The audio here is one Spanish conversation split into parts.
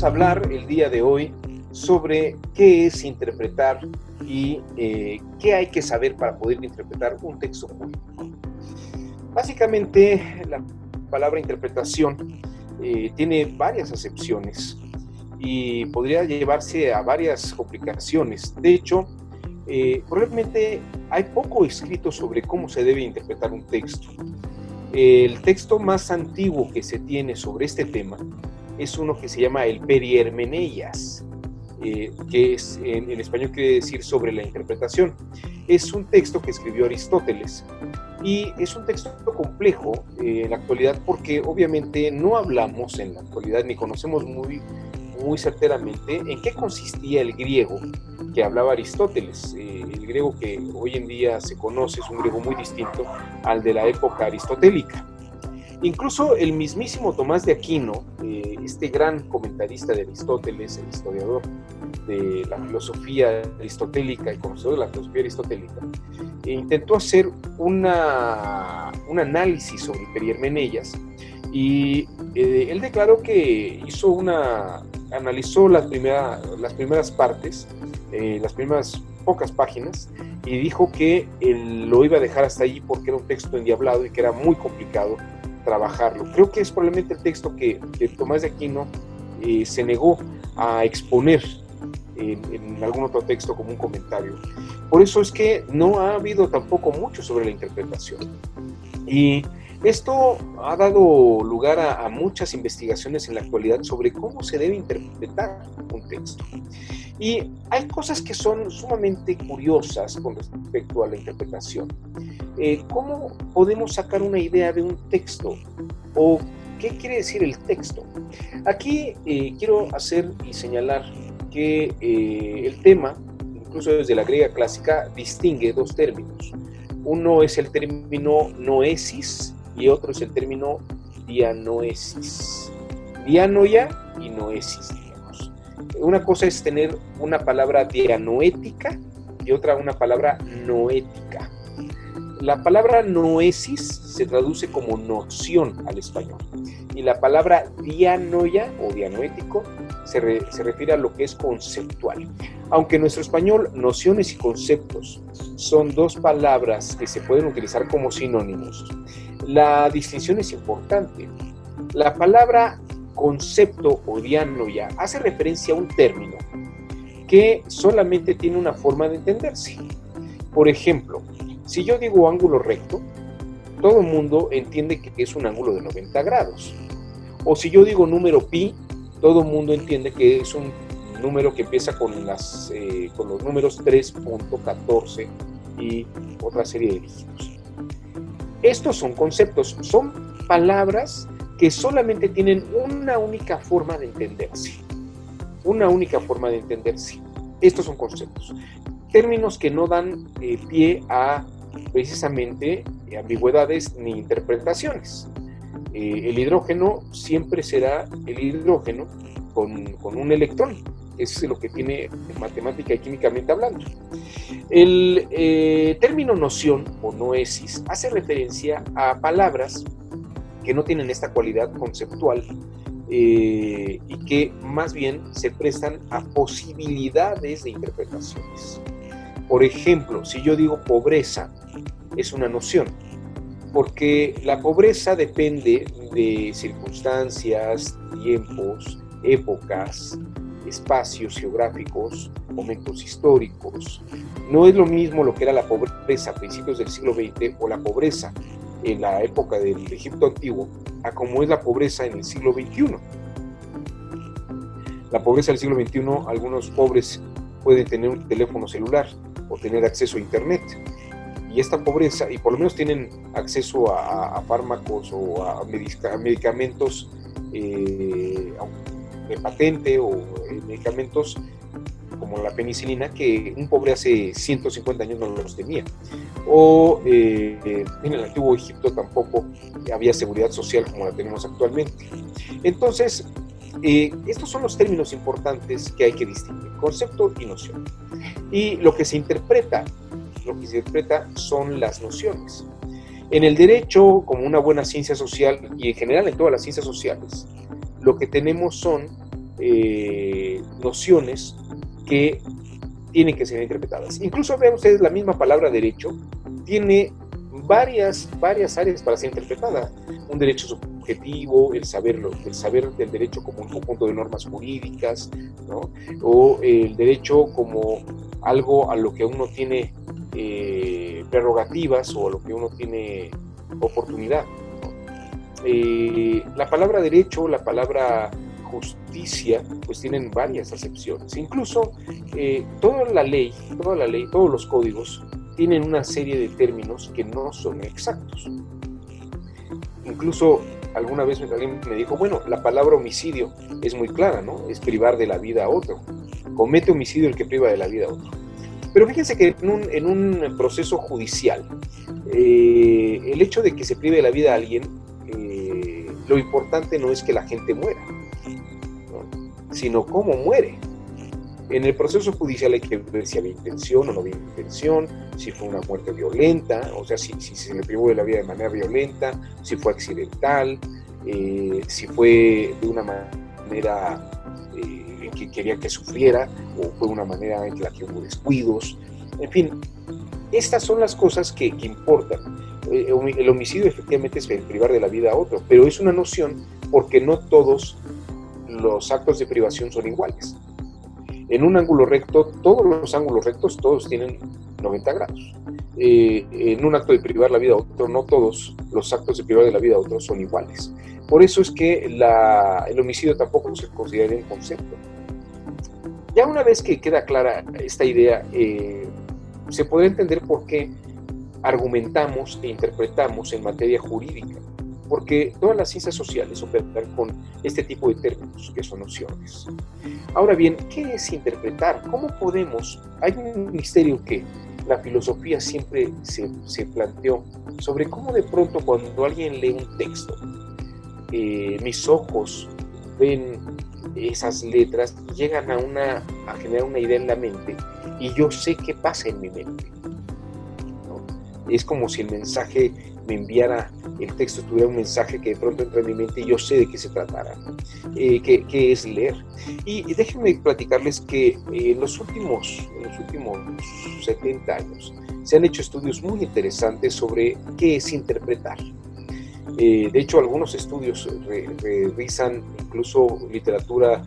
vamos a hablar el día de hoy sobre qué es interpretar y qué hay que saber para poder interpretar un texto político. Básicamente, la palabra interpretación tiene varias acepciones y podría llevarse a varias complicaciones. De hecho, probablemente hay poco escrito sobre cómo se debe interpretar un texto. El texto más antiguo que se tiene sobre este tema es uno que se llama el Periermeneias, que es, en español quiere decir sobre la interpretación. Es un texto que escribió Aristóteles y es un texto complejo en la actualidad porque obviamente no hablamos en la actualidad ni conocemos muy certeramente en qué consistía el griego que hablaba Aristóteles. El griego que hoy en día se conoce es un griego muy distinto al de la época aristotélica. Incluso el mismísimo Tomás de Aquino, este gran comentarista de Aristóteles, el historiador de la filosofía aristotélica y conocedor de la filosofía aristotélica, intentó hacer un análisis sobre Periermeneias y él declaró que analizó las primeras partes, las primeras pocas páginas, y dijo que él lo iba a dejar hasta allí porque era un texto endiablado y que era muy complicado trabajarlo. Creo que es probablemente el texto que Tomás de Aquino se negó a exponer en algún otro texto como un comentario. Por eso es que no ha habido tampoco mucho sobre la interpretación. Y esto ha dado lugar a muchas investigaciones en la actualidad sobre cómo se debe interpretar un texto. Y hay cosas que son sumamente curiosas con respecto a la interpretación. ¿Cómo podemos sacar una idea de un texto? ¿O qué quiere decir el texto? Aquí quiero hacer y señalar que el tema, incluso desde la griega clásica, distingue dos términos. Uno es el término noesis y otro es el término dianoesis. Dianoia y noesis, digamos. Una cosa es tener una palabra dianoética y otra una palabra noética. La palabra noesis se traduce como noción al español y la palabra dianoia o dianoético se refiere a lo que es conceptual. Aunque en nuestro español nociones y conceptos son dos palabras que se pueden utilizar como sinónimos, la distinción es importante. La palabra concepto o dianoia hace referencia a un término que solamente tiene una forma de entenderse. Por ejemplo, si yo digo ángulo recto, todo el mundo entiende que es un ángulo de 90 grados. O si yo digo número pi, todo el mundo entiende que es un número que empieza con los números 3.14 y otra serie de dígitos. Estos son conceptos, son palabras que solamente tienen una única forma de entenderse. Una única forma de entenderse. Estos son conceptos. Términos que no dan pie a precisamente ambigüedades ni interpretaciones. El hidrógeno siempre será el hidrógeno con un electrón. Eso es lo que tiene matemática y químicamente hablando. El término noción o noesis hace referencia a palabras que no tienen esta cualidad conceptual y que más bien se prestan a posibilidades de interpretaciones. Por ejemplo, si yo digo pobreza, es una noción, porque la pobreza depende de circunstancias, tiempos, épocas, espacios geográficos, momentos históricos. No es lo mismo lo que era la pobreza a principios del siglo XX o la pobreza en la época del Egipto antiguo a como es la pobreza en el siglo XXI. La pobreza del siglo XXI, algunos pobres pueden tener un teléfono celular o tener acceso a internet. Y esta pobreza, y por lo menos tienen acceso a fármacos o a medicamentos de patente o medicamentos como la penicilina que un pobre hace 150 años no los tenía. O en el antiguo Egipto tampoco había seguridad social como la tenemos actualmente. Entonces, estos son los términos importantes que hay que distinguir, concepto y noción. Y lo que se interpreta son las nociones. En el derecho, como una buena ciencia social, y en general en todas las ciencias sociales, lo que tenemos son nociones que tienen que ser interpretadas. Incluso vean ustedes, la misma palabra derecho tiene varias áreas para ser interpretada. Un derecho subjetivo, el saber del derecho como un conjunto de normas jurídicas, ¿no? O el derecho como algo a lo que uno tiene prerrogativas o a lo que uno tiene oportunidad, ¿no? La palabra derecho, la palabra justicia, pues tienen varias acepciones. Incluso toda la ley, todos los códigos tienen una serie de términos que no son exactos. Incluso alguna vez alguien me dijo, bueno, la palabra homicidio es muy clara, ¿no? Es privar de la vida a otro. Comete homicidio el que priva de la vida a otro. Pero fíjense que en un proceso judicial, el hecho de que se prive de la vida a alguien, lo importante no es que la gente muera, ¿no? Sino cómo muere. En el proceso judicial hay que ver si había intención o no había intención, si fue una muerte violenta, o sea, si se le privó de la vida de manera violenta, si fue accidental, si fue de una manera que quería que sufriera, o fue una manera en la que hubo descuidos. En fin, estas son las cosas que importan. El homicidio efectivamente es privar de la vida a otro, pero es una noción porque no todos los actos de privación son iguales. En un ángulo recto, todos los ángulos rectos, todos tienen 90 grados. En un acto de privar la vida a otro, no todos los actos de privar de la vida a otro son iguales. Por eso es que el homicidio tampoco se considera un concepto. Ya una vez que queda clara esta idea, se podrá entender por qué argumentamos e interpretamos en materia jurídica. Porque todas las ciencias sociales operan con este tipo de términos, que son nociones. Ahora bien, ¿qué es interpretar? ¿Cómo podemos? Hay un misterio que la filosofía siempre se planteó sobre cómo de pronto cuando alguien lee un texto, mis ojos ven esas letras, llegan a generar una idea en la mente y yo sé qué pasa en mi mente, ¿no? Es como si el mensaje me enviara, el texto tuviera un mensaje que de pronto entra en mi mente y yo sé de qué se tratara, qué es leer. Y déjenme platicarles que en los últimos 70 años se han hecho estudios muy interesantes sobre qué es interpretar. De hecho, algunos estudios revisan incluso literatura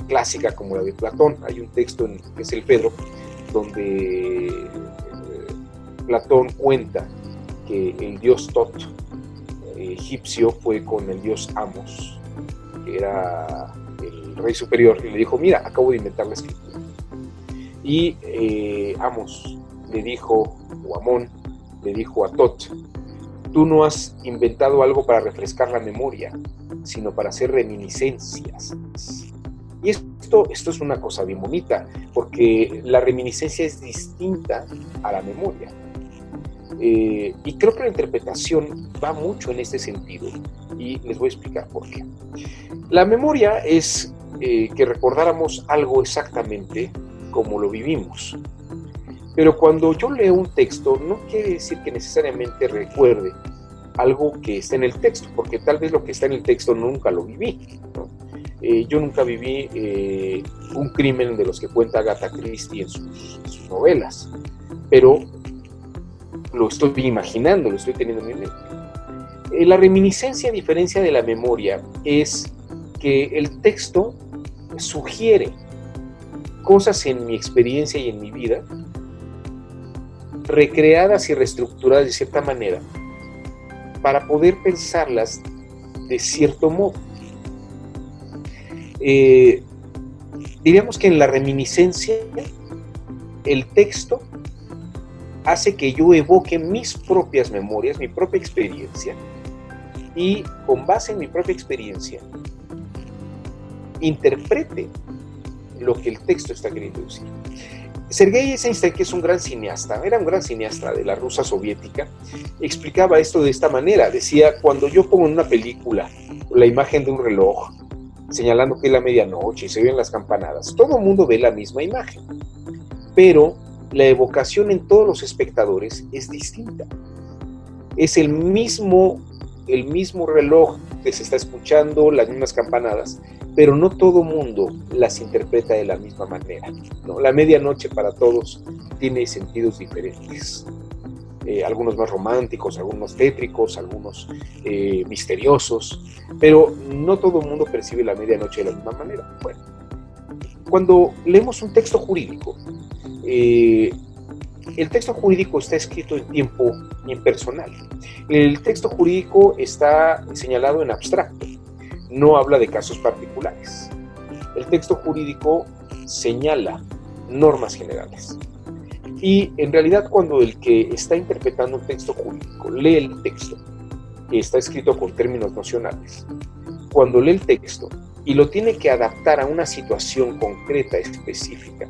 clásica como la de Platón. Hay un texto que es el Fedro, donde Platón cuenta que el dios Tot egipcio fue con el dios Amos, que era el rey superior, y le dijo, mira, acabo de inventar la escritura. Y Amos le dijo, o Amón le dijo a Tot, tú no has inventado algo para refrescar la memoria, sino para hacer reminiscencias. Y esto es una cosa bien bonita, porque la reminiscencia es distinta a la memoria. Y creo que la interpretación va mucho en este sentido, y les voy a explicar por qué. La memoria es que recordáramos algo exactamente como lo vivimos. Pero cuando yo leo un texto, no quiere decir que necesariamente recuerde algo que está en el texto, porque tal vez lo que está en el texto nunca lo viví, ¿no? Yo nunca viví un crimen de los que cuenta Agatha Christie en sus novelas, pero lo estoy imaginando, lo estoy teniendo en mi mente. La reminiscencia, a diferencia de la memoria, es que el texto sugiere cosas en mi experiencia y en mi vida, recreadas y reestructuradas de cierta manera, para poder pensarlas de cierto modo. Diríamos que en la reminiscencia, el texto hace que yo evoque mis propias memorias, mi propia experiencia, y con base en mi propia experiencia, interprete lo que el texto está queriendo decir. Sergei Eisenstein, que es un gran cineasta, era un gran cineasta de la Rusia soviética, explicaba esto de esta manera. Decía, cuando yo pongo en una película la imagen de un reloj, señalando que es la medianoche y se ven las campanadas, todo el mundo ve la misma imagen, pero la evocación en todos los espectadores es distinta. Es el mismo reloj que se está escuchando, las mismas campanadas, pero no todo mundo las interpreta de la misma manera, ¿no? La medianoche para todos tiene sentidos diferentes. Algunos más románticos, algunos tétricos, algunos misteriosos, pero no todo el mundo percibe la medianoche de la misma manera. Bueno, cuando leemos un texto jurídico, el texto jurídico está escrito en tiempo impersonal. El texto jurídico está señalado en abstracto, no habla de casos particulares. El texto jurídico señala normas generales. Y en realidad cuando el que está interpretando un texto jurídico lee el texto, que está escrito con términos nocionales, cuando lee el texto y lo tiene que adaptar a una situación concreta, específica,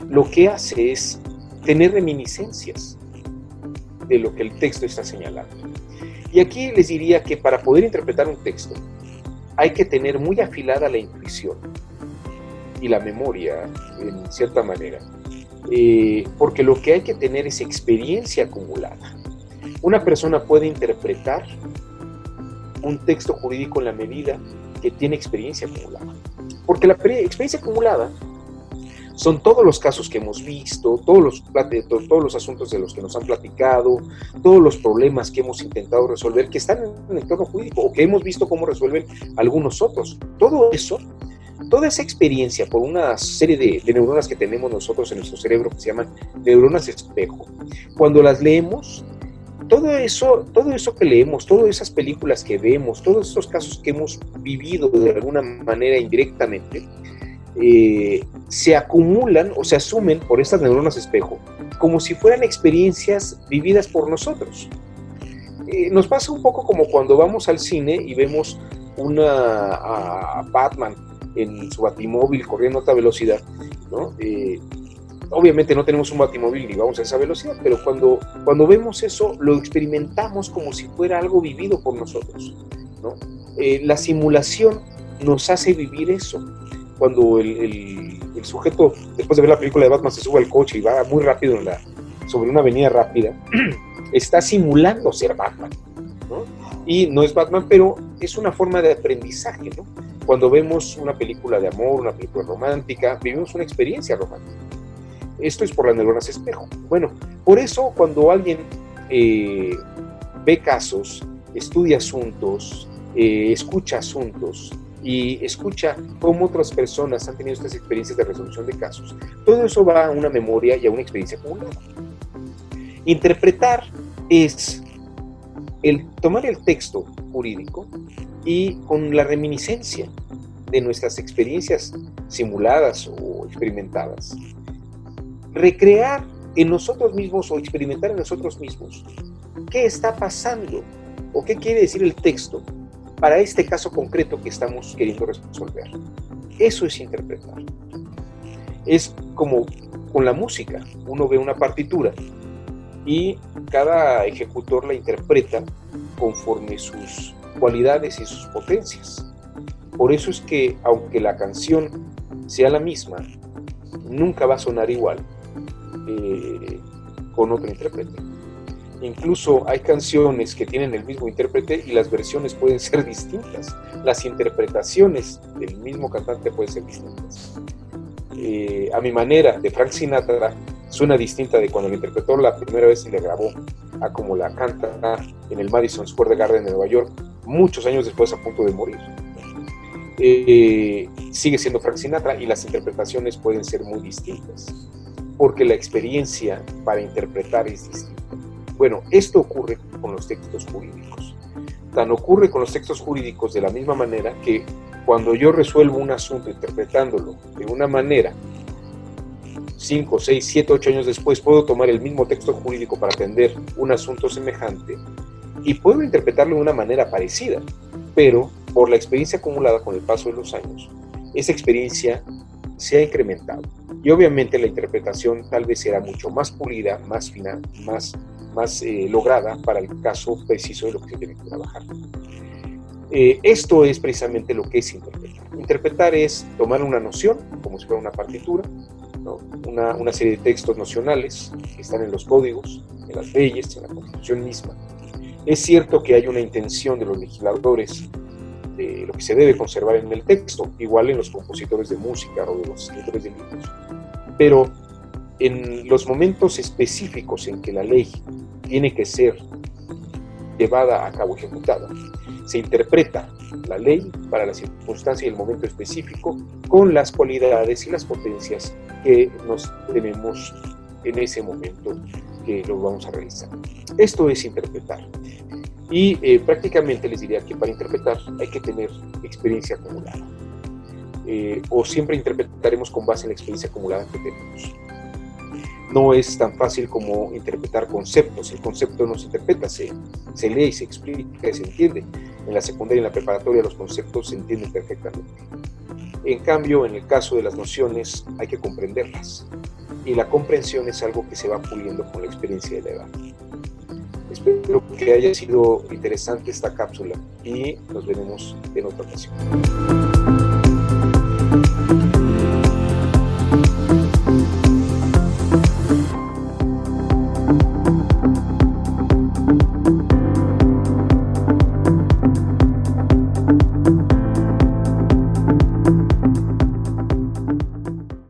lo que hace es tener reminiscencias de lo que el texto está señalando. Y aquí les diría que para poder interpretar un texto hay que tener muy afilada la intuición y la memoria, en cierta manera, porque lo que hay que tener es experiencia acumulada. Una persona puede interpretar un texto jurídico en la medida que tiene experiencia acumulada, porque la experiencia acumulada son todos los casos que hemos visto, todos los asuntos de los que nos han platicado, todos los problemas que hemos intentado resolver, que están en el entorno jurídico, o que hemos visto cómo resuelven algunos otros. Todo eso, toda esa experiencia por una serie de neuronas que tenemos nosotros en nuestro cerebro, que se llaman neuronas espejo, cuando las leemos, todo eso que leemos, todas esas películas que vemos, todos esos casos que hemos vivido de alguna manera indirectamente, se acumulan o se asumen por estas neuronas espejo como si fueran experiencias vividas por nosotros. Nos pasa un poco como cuando vamos al cine y vemos a Batman en su batimóvil corriendo a alta velocidad, ¿no? Obviamente no tenemos un batimóvil ni vamos a esa velocidad, pero cuando vemos eso lo experimentamos como si fuera algo vivido por nosotros, ¿no? La simulación nos hace vivir eso. Cuando el sujeto, después de ver la película de Batman, se sube al coche y va muy rápido sobre una avenida rápida, está simulando ser Batman, ¿no? Y no es Batman, pero es una forma de aprendizaje, ¿no? Cuando vemos una película de amor, una película romántica, vivimos una experiencia romántica. Esto es por las neuronas espejo. Bueno, por eso cuando alguien ve casos, estudia asuntos, escucha asuntos, y escucha cómo otras personas han tenido estas experiencias de resolución de casos, todo eso va a una memoria y a una experiencia acumulada. Interpretar es tomar el texto jurídico y con la reminiscencia de nuestras experiencias simuladas o experimentadas, recrear en nosotros mismos o experimentar en nosotros mismos qué está pasando o qué quiere decir el texto para este caso concreto que estamos queriendo resolver. Eso es interpretar. Es como con la música. Uno ve una partitura y cada ejecutor la interpreta conforme sus cualidades y sus potencias. Por eso es que, aunque la canción sea la misma, nunca va a sonar igual con otro intérprete. Incluso hay canciones que tienen el mismo intérprete y las versiones pueden ser distintas. Las interpretaciones del mismo cantante pueden ser distintas. A mi manera, de Frank Sinatra, suena distinta de cuando la interpretó la primera vez y la grabó a como la canta en el Madison Square Garden de Nueva York, muchos años después, a punto de morir. Sigue siendo Frank Sinatra y las interpretaciones pueden ser muy distintas, porque la experiencia para interpretar es distinta. Bueno, esto ocurre con los textos jurídicos. Tan ocurre con los textos jurídicos de la misma manera que cuando yo resuelvo un asunto interpretándolo de una manera, 5, 6, 7, 8 años después puedo tomar el mismo texto jurídico para atender un asunto semejante y puedo interpretarlo de una manera parecida, pero por la experiencia acumulada con el paso de los años, esa experiencia se ha incrementado. Y obviamente la interpretación tal vez será mucho más pulida, más fina, más lograda para el caso preciso de lo que se tiene que trabajar. Esto es precisamente lo que es interpretar. Interpretar es tomar una noción, como si fuera una partitura, ¿no? Una serie de textos nocionales que están en los códigos, en las leyes, en la Constitución misma. Es cierto que hay una intención de los legisladores lo que se debe conservar en el texto, igual en los compositores de música o de los escritores de libros. Pero en los momentos específicos en que la ley tiene que ser llevada a cabo, ejecutada, se interpreta la ley para la circunstancia y el momento específico con las cualidades y las potencias que nos tenemos en ese momento que lo vamos a realizar. Esto es interpretar. Y prácticamente les diría que para interpretar hay que tener experiencia acumulada. O siempre interpretaremos con base en la experiencia acumulada que tenemos. No es tan fácil como interpretar conceptos. El concepto no se interpreta, se lee y se explica y se entiende. En la secundaria y en la preparatoria los conceptos se entienden perfectamente. En cambio, en el caso de las nociones hay que comprenderlas. Y la comprensión es algo que se va puliendo con la experiencia de la edad. Espero que haya sido interesante esta cápsula y nos veremos en otra ocasión.